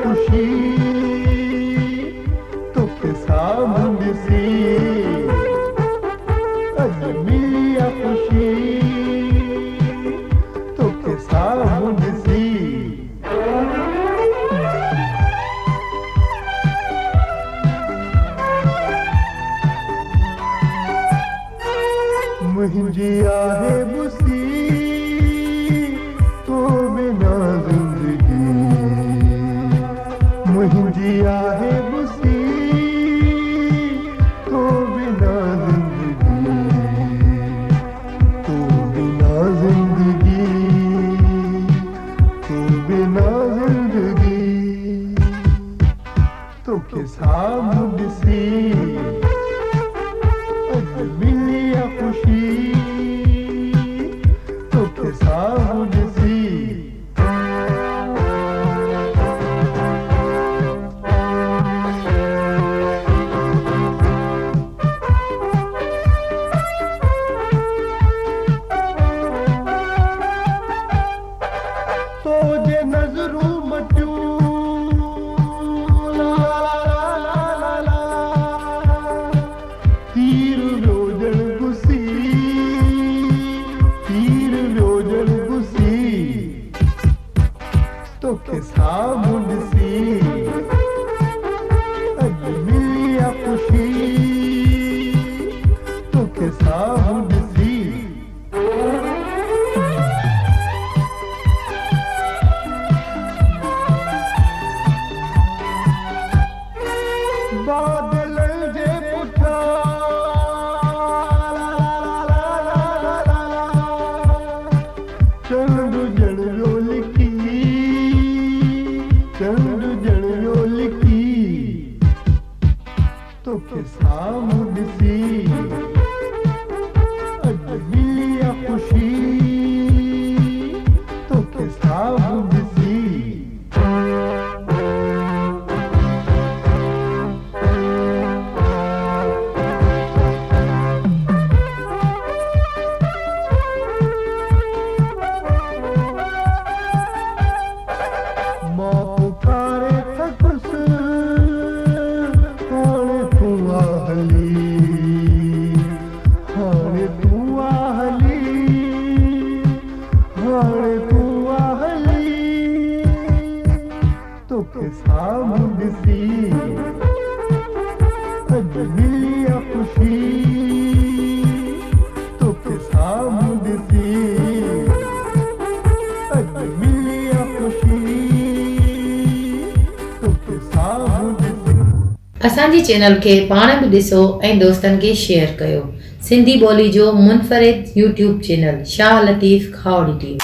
खुशी तोखे सामने सी अज मिली खुशी तोखे सामने सी मुझे आहे बुसी तो बिना जिंदगी मुझे आहे बुसी तो बिना जिंदगी तो बिना जिंदगी तो बिना जिंदगी तो के सामने सी मिली खुशी तो के सामने सी तो जे नजरू मटियूं तीर रोजन गुसी तीर रोजन गुसी तो के सामने सी अज मिली खुशी तो के सामने सी बादल जे पुठा चंद जड़ियो लिखी चंद जड़ियो लिखी तो के सामने सी अज मिली खुशी तो के सामने सी पुकारे थकुस हाणे तू आहली हाणे तू आहली तोखे सामने सी अज मिली खुशी तोखे सामने सी अज मिली खुशी असांजी चैनल खे पाण बि ॾिसो ऐं दोस्तनि खे शेयर कयो। सिंधी ॿोली जो मुनफ़रिद YouTube channel Shah Latif खावड़ी TV.